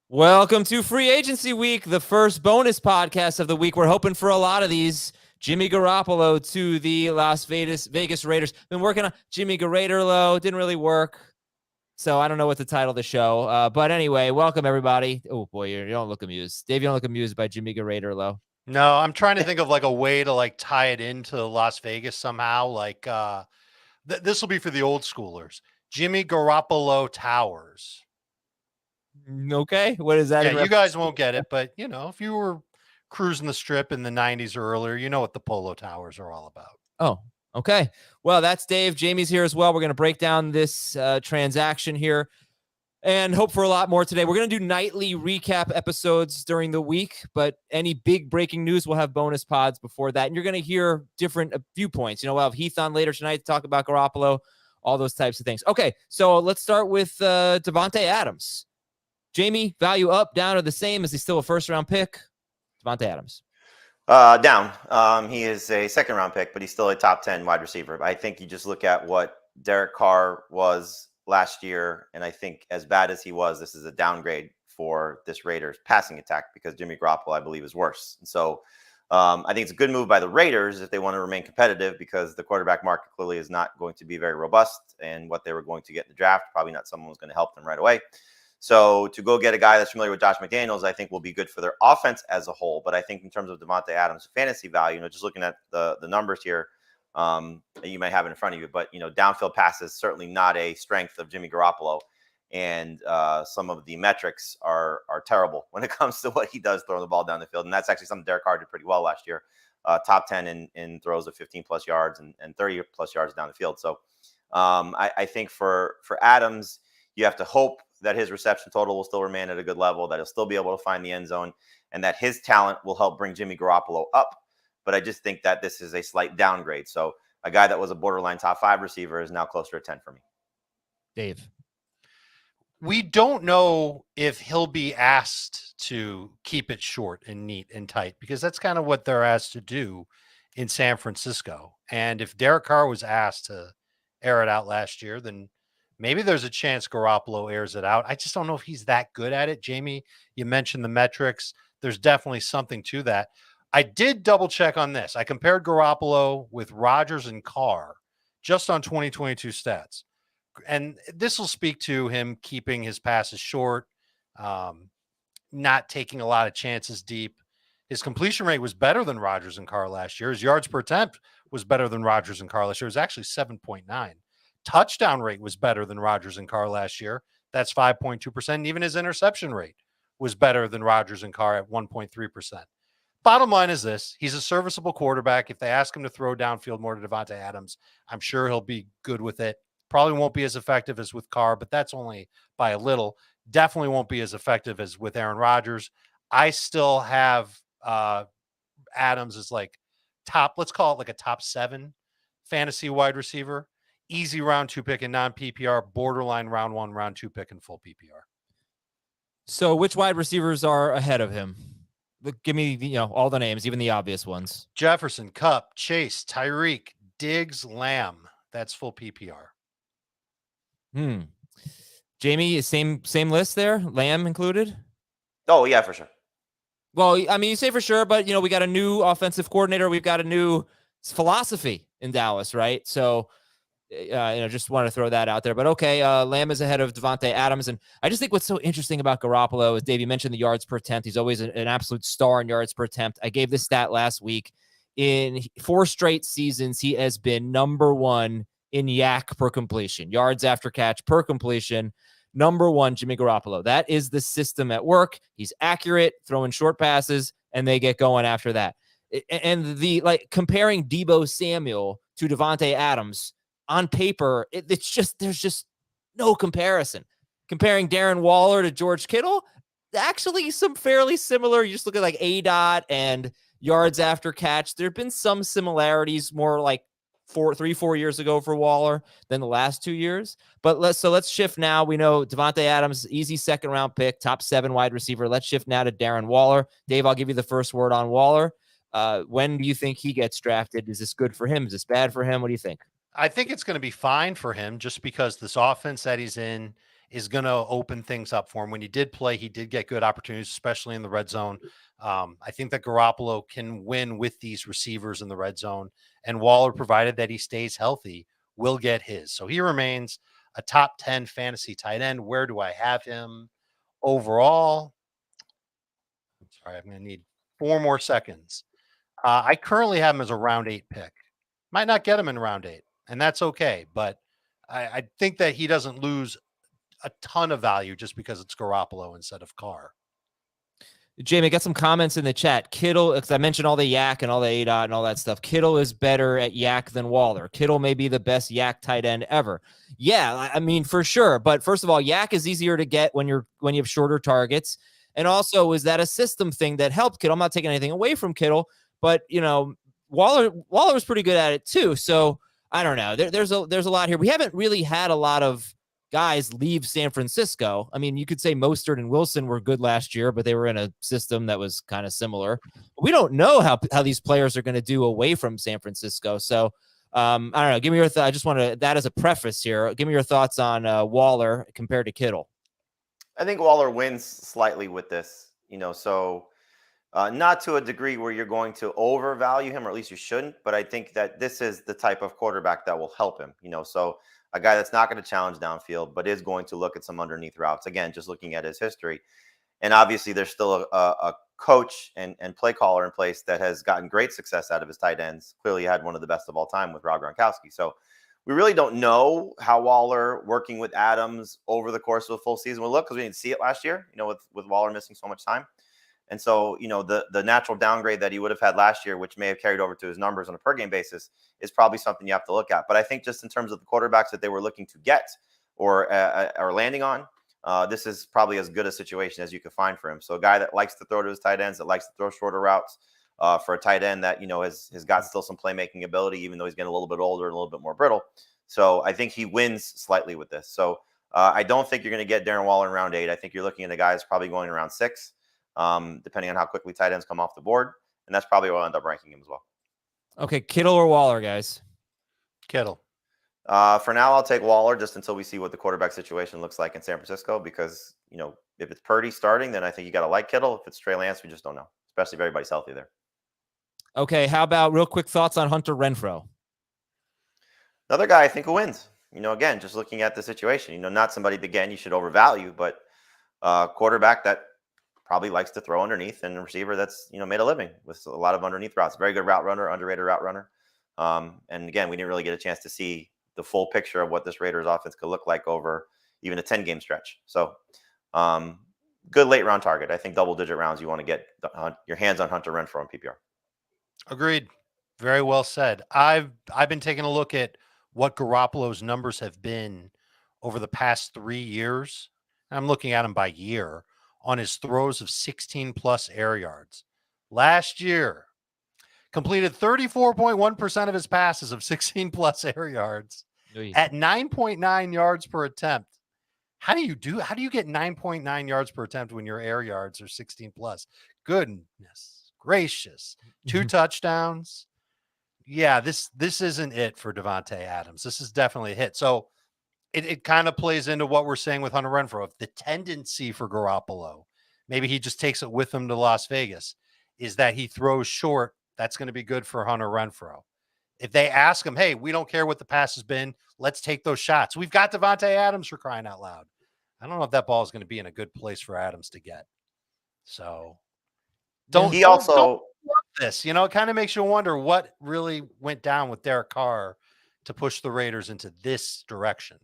Welcome to Free Agency Week, the first bonus podcast of the week. We're hoping for a lot of these. Jimmy Garoppolo to the Las Vegas Raiders. Been working on Jimmy Garoppolo. Didn't really work. So I don't know what to title the show. But anyway, welcome everybody. Oh boy, you don't look amused. Dave, you don't look amused by Jimmy Garoppolo. No, I'm trying to think of like a way to like tie it into Las Vegas somehow. Like this will be for the old schoolers. Jimmy Garoppolo Towers. Okay, what is that? Yeah, you guys won't get it, but if you were cruising the strip in the 90s or earlier, you know what the Polo Towers are all about. Oh, okay. Well, that's Dave. Jamie's here as well. We're going to break down this transaction here and hope for a lot more today. We're going to do nightly recap episodes during the week, but any big breaking news, we'll have bonus pods before that. And you're going to hear different viewpoints. We'll have Heath on later tonight to talk about Garoppolo, all those types of things. Okay, so let's start with Davante Adams. Jamie, value up, down, or the same? Is he still a first-round pick? Davante Adams. Down. He is a second-round pick, but he's still a top 10 wide receiver. I think you just look at what Derek Carr was last year, and I think as bad as he was, this is a downgrade for this Raiders passing attack because Jimmy Garoppolo, I believe, is worse. And so I think it's a good move by the Raiders if they want to remain competitive because the quarterback market clearly is not going to be very robust, and what they were going to get in the draft, probably not someone who's going to help them right away. So to go get a guy that's familiar with Josh McDaniels, I think will be good for their offense as a whole. But I think in terms of Davante Adams' fantasy value, just looking at the numbers here, you might have it in front of you, but downfield passes certainly not a strength of Jimmy Garoppolo, and some of the metrics are terrible when it comes to what he does throwing the ball down the field, and that's actually something Derek Carr did pretty well last year, top 10 in throws of 15 plus yards and 30 plus yards down the field. So I think for Adams, you have to hope that his reception total will still remain at a good level, that he'll still be able to find the end zone, and that his talent will help bring Jimmy Garoppolo up. But I just think that this is a slight downgrade. So a guy that was a borderline top 5 receiver is now closer to 10 for me. Dave. We don't know if he'll be asked to keep it short and neat and tight because that's kind of what they're asked to do in San Francisco. And if Derek Carr was asked to air it out last year, then maybe there's a chance Garoppolo airs it out. I just don't know if he's that good at it. Jamie, you mentioned the metrics. There's definitely something to that. I did double check on this. I compared Garoppolo with Rodgers and Carr just on 2022 stats. And this will speak to him keeping his passes short, not taking a lot of chances deep. His completion rate was better than Rodgers and Carr last year. His yards per attempt was better than Rodgers and Carr last year. It was actually 7.9. Touchdown rate was better than Rodgers and Carr last year. That's 5.2%. And even his interception rate was better than Rodgers and Carr at 1.3%. Bottom line is this. He's a serviceable quarterback. If they ask him to throw downfield more to Davante Adams, I'm sure he'll be good with it. Probably won't be as effective as with Carr, but that's only by a little. Definitely won't be as effective as with Aaron Rodgers. I still have Adams as like top, let's call it like a top 7 fantasy wide receiver. Easy round 2 pick in non-PPR, borderline round 1, round 2 pick in full PPR. So which wide receivers are ahead of him? Give me, all the names, even the obvious ones. Jefferson, Kupp, Chase, Tyreek, Diggs, Lamb. That's full PPR. Jamie, same list there? Lamb included? Oh, yeah, for sure. Well, I mean, you say for sure, but, we got a new offensive coordinator. We've got a new philosophy in Dallas, right? So, just want to throw that out there. But okay, Lamb is ahead of Davante Adams. And I just think what's so interesting about Garoppolo is, Dave, you mentioned the yards per attempt. He's always an absolute star in yards per attempt. I gave this stat last week. In 4 straight seasons, he has been number 1 in yak per completion, yards after catch per completion. Number 1, Jimmy Garoppolo. That is the system at work. He's accurate, throwing short passes, and they get going after that. And comparing Deebo Samuel to Davante Adams, on paper, there's just no comparison. Comparing Darren Waller to George Kittle, actually some fairly similar. You just look at like ADOT and yards after catch. There have been some similarities, more like 4 years ago for Waller than the last 2 years. But let's shift now. We know Davante Adams, easy second round pick, top 7 wide receiver. Let's shift now to Darren Waller. Dave, I'll give you the first word on Waller. When do you think he gets drafted? Is this good for him? Is this bad for him? What do you think? I think it's going to be fine for him just because this offense that he's in is going to open things up for him. When he did play, he did get good opportunities, especially in the red zone. I think that Garoppolo can win with these receivers in the red zone, and Waller, provided that he stays healthy, will get his. So he remains a top 10 fantasy tight end. Where do I have him overall? I'm sorry, I'm going to need 4 more seconds. I currently have him as a round 8 pick. Might not get him in round 8, and that's okay. But I think that he doesn't lose a ton of value just because it's Garoppolo instead of Carr. Jamie, got some comments in the chat. Kittle, because I mentioned all the yak and all the ADOT and all that stuff. Kittle is better at yak than Waller. Kittle may be the best yak tight end ever. Yeah, I mean, for sure. But first of all, yak is easier to get when you have shorter targets. And also, is that a system thing that helped Kittle? I'm not taking anything away from Kittle, but Waller was pretty good at it too. So I don't know. There's a lot here. We haven't really had a lot of guys leave San Francisco. I mean, you could say Mostert and Wilson were good last year, but they were in a system that was kind of similar. We don't know how these players are going to do away from San Francisco. So I don't know. Give me your I just want to, that as a preface here, give me your thoughts on Waller compared to Kittle. I think Waller wins slightly with this, so not to a degree where you're going to overvalue him, or at least you shouldn't. But I think that this is the type of quarterback that will help him, so a guy that's not going to challenge downfield, but is going to look at some underneath routes. Again, just looking at his history. And obviously there's still a coach and play caller in place that has gotten great success out of his tight ends. Clearly had one of the best of all time with Rob Gronkowski. So we really don't know how Waller working with Adams over the course of a full season will look, because we didn't see it last year, with Waller missing so much time. And so, the natural downgrade that he would have had last year, which may have carried over to his numbers on a per game basis, is probably something you have to look at. But I think just in terms of the quarterbacks that they were looking to get or landing on, this is probably as good a situation as you could find for him. So a guy that likes to throw to his tight ends, that likes to throw shorter routes, for a tight end that, has got still some playmaking ability, even though he's getting a little bit older and a little bit more brittle. So I think he wins slightly with this. So I don't think you're going to get Darren Waller in round 8. I think you're looking at a guy that's probably going around 6. Depending on how quickly tight ends come off the board. And that's probably where I'll end up ranking him as well. Okay, Kittle or Waller, guys? Kittle. For now, I'll take Waller just until we see what the quarterback situation looks like in San Francisco, because, if it's Purdy starting, then I think you got to like Kittle. If it's Trey Lance, we just don't know, especially if everybody's healthy there. Okay, how about real quick thoughts on Hunter Renfrow? Another guy I think who wins. Again, just looking at the situation, not somebody, again, you should overvalue, but quarterback that probably likes to throw underneath, and a receiver that's, made a living with a lot of underneath routes. Very good route runner, underrated route runner. And again, we didn't really get a chance to see the full picture of what this Raiders offense could look like over even a 10-game stretch. So good late round target. I think double-digit rounds, you want to get your hands on Hunter Renfrow in PPR. Agreed. Very well said. I've been taking a look at what Garoppolo's numbers have been over the past 3 years. I'm looking at them by year on his throws of 16+ air yards. Last year, completed 34.1% of his passes of 16+ air yards at 9.9 yards per attempt. How do you get 9.9 yards per attempt when your air yards are 16+? Goodness gracious. 2 touchdowns. Yeah, this isn't it for Davante Adams. This is definitely a hit. So it kind of plays into what we're saying with Hunter Renfrow. If the tendency for Garoppolo, maybe he just takes it with him to Las Vegas, is that he throws short, that's going to be good for Hunter Renfrow. If they ask him, hey, we don't care what the pass has been, let's take those shots. We've got Davante Adams, for crying out loud. I don't know if that ball is going to be in a good place for Adams to get. So don't love this. It kind of makes you wonder what really went down with Derek Carr to push the Raiders into this direction.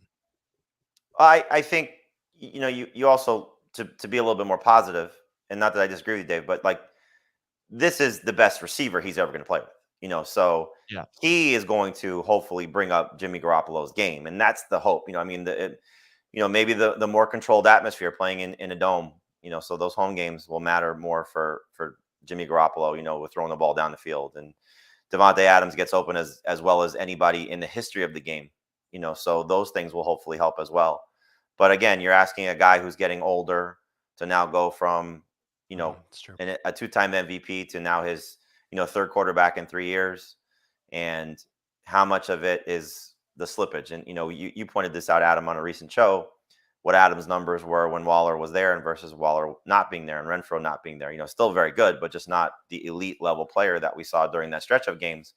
I think, you also, to be a little bit more positive, and not that I disagree with you, Dave, but this is the best receiver he's ever going to play with, so yeah, he is going to hopefully bring up Jimmy Garoppolo's game. And that's the hope, maybe the more controlled atmosphere playing in a dome, so those home games will matter more for Jimmy Garoppolo, with throwing the ball down the field, and Davante Adams gets open as well as anybody in the history of the game, so those things will hopefully help as well. But again, you're asking a guy who's getting older to now go from, a 2-time MVP to now his, third quarterback in 3 years. And how much of it is the slippage? And, you pointed this out, Adam, on a recent show. what Adams' numbers were when Waller was there and versus Waller not being there and Renfrow not being there. Still very good, but just not the elite level player that we saw during that stretch of games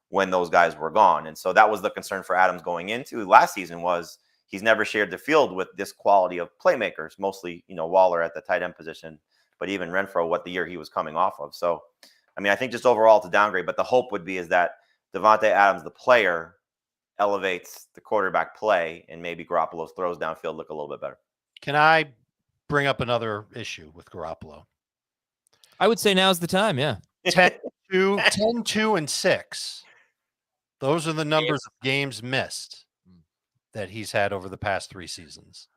when those guys were gone. And so that was the concern for Adams going into last season, was he's never shared the field with this quality of playmakers, mostly, Waller at the tight end position, but even Renfrow, what the year he was coming off of. So, I think just overall to downgrade, but the hope would be is that Davante Adams, the player, elevates the quarterback play, and maybe Garoppolo's throws downfield look a little bit better. Can I bring up another issue with Garoppolo? I would say now's the time. Yeah. 10-2-6. Those are the numbers of games missed that he's had over the past 3 seasons.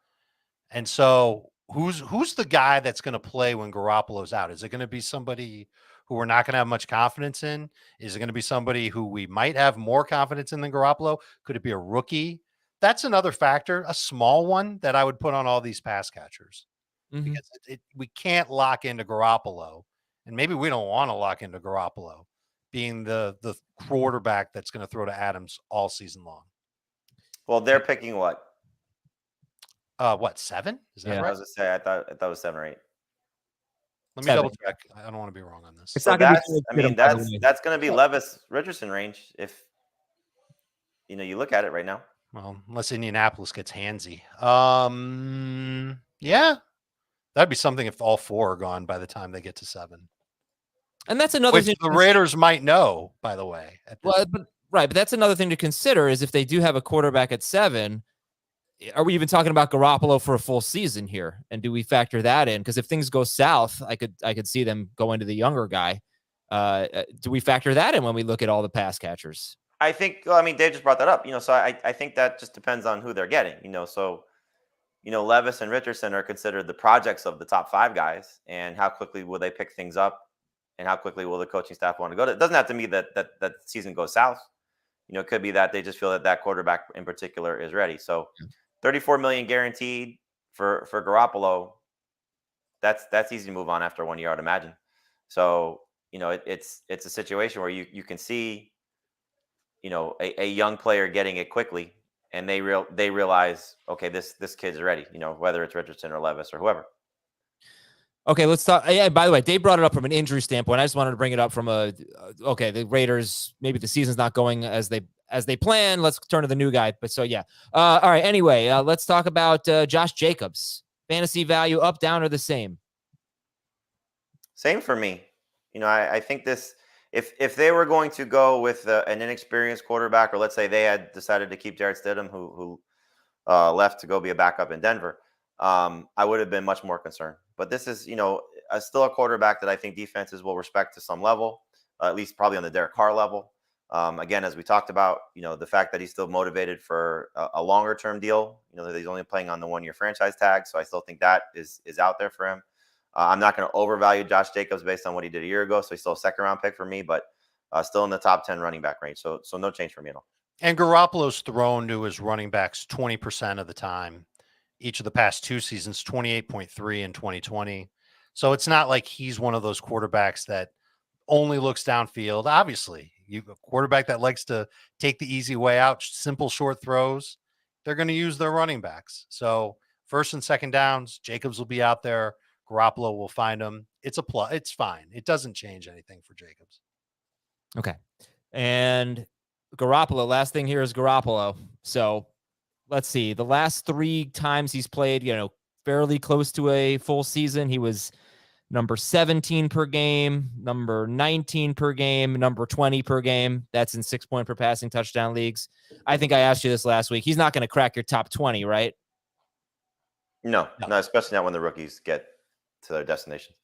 And so who's the guy that's going to play when Garoppolo's out? Is it going to be somebody who we're not going to have much confidence in? Is it going to be somebody who we might have more confidence in than Garoppolo? Could it be a rookie? That's another factor, a small one that I would put on all these pass catchers, because we can't lock into Garoppolo, and maybe we don't want to lock into Garoppolo being the quarterback that's going to throw to Adams all season long. Well, they're picking what? 7? Is that I right? was going to say, I thought it was 7 or 8. Let me double check. I don't want to be wrong on this. It's So not gonna be that's going to be Levis Richardson range if you look at it right now. Well, unless Indianapolis gets handsy. Yeah. That'd be something if all 4 are gone by the time they get to 7. And that's another thing the Raiders might know, by the way. But that's another thing to consider, is if they do have a quarterback at 7, are we even talking about Garoppolo for a full season here? And do we factor that in? Because if things go south, I could see them go into the younger guy. Do we factor that in when we look at all the pass catchers? I think, Dave just brought that up, so I think that just depends on who they're getting, so, Levis and Richardson are considered the projects of the top 5 guys, and how quickly will they pick things up, and how quickly will the coaching staff want to go to? It doesn't have to mean that season goes south. It could be that they just feel that quarterback in particular is ready. So $34 million guaranteed for Garoppolo. That's easy to move on after 1 year, I'd imagine. So, it's a situation where you can see, a young player getting it quickly, and they realize, okay, this kid's ready, whether it's Richardson or Levis or whoever. Okay, let's talk. Yeah, by the way, Dave brought it up from an injury standpoint. I just wanted to bring it up from the Raiders, maybe the season's not going as they plan. Let's turn to the new guy. But so, yeah. All right. Anyway, let's talk about Josh Jacobs. Fantasy value up, down, or the same? Same for me. I think this, if they were going to go with an inexperienced quarterback, or let's say they had decided to keep Jarrett Stidham, who left to go be a backup in Denver, I would have been much more concerned. But this is, still a quarterback that I think defenses will respect to some level, at least probably on the Derek Carr level. Again, as we talked about, the fact that he's still motivated for a longer term deal, that he's only playing on the 1-year franchise tag. So I still think that is out there for him. I'm not going to overvalue Josh Jacobs based on what he did a year ago. So he's still a 2nd-round pick for me, but still in the top 10 running back range. So no change for me at all. And Garoppolo's thrown to his running backs 20% of the time. Each of the past 2 seasons, 28.3 in 2020. So it's not like he's one of those quarterbacks that only looks downfield. Obviously, a quarterback that likes to take the easy way out, simple short throws, they're going to use their running backs. So 1st and 2nd downs, Jacobs will be out there. Garoppolo will find him. It's a plus. It's fine. It doesn't change anything for Jacobs. Okay. And Garoppolo, last thing here is Garoppolo. So let's see. The last 3 times he's played, fairly close to a full season, he was number 17 per game, number 19 per game, number 20 per game. That's in 6-point per passing touchdown leagues. I think I asked you this last week. He's not going to crack your top 20, right? No, especially not when the rookies get to their destination.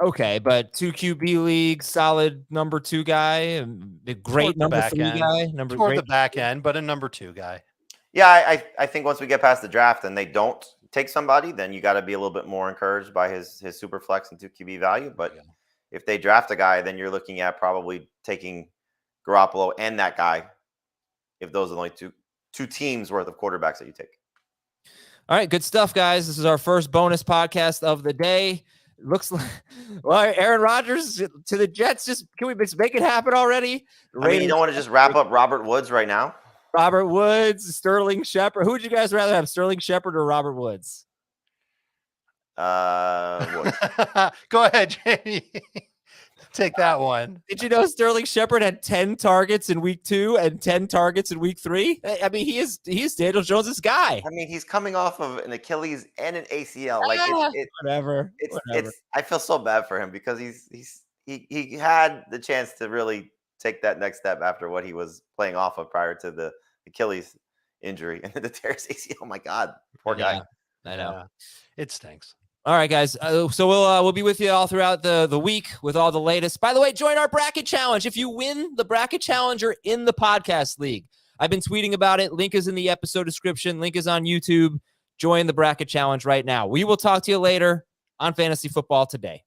Okay, but 2 QB league, solid number 2 guy, a great number 3 guy, toward the back end, but a number 2 guy. Yeah, I think once we get past the draft and they don't take somebody, then you got to be a little bit more encouraged by his super flex and 2 QB value. But if they draft a guy, then you're looking at probably taking Garoppolo and that guy, if those are the only two teams worth of quarterbacks that you take. All right, good stuff, guys. This is our first bonus podcast of the day. Looks like, well, Aaron Rodgers to the Jets. Can we make it happen already? You don't want to just wrap up Robert Woods right now? Robert Woods, Sterling Shepard. Who would you guys rather have, Sterling Shepard or Robert Woods? Woods. Go ahead, Jamie. Take that one. Did you know Sterling Shepard had 10 targets in week 2 and 10 targets in week 3? I mean, he is Daniel Jones's guy. I mean, he's coming off of an Achilles and an ACL. Like Whatever. It's I feel so bad for him because he had the chance to really take that next step after what he was playing off of prior to the Achilles injury and the tears ACL. Oh my God, poor guy. I know. Yeah, it stinks. All right, guys. So we'll be with you all throughout the week with all the latest. By the way, join our bracket challenge. If you win the bracket challenge, you're in the podcast league. I've been tweeting about it. Link is in the episode description. Link is on YouTube. Join the bracket challenge right now. We will talk to you later on Fantasy Football Today.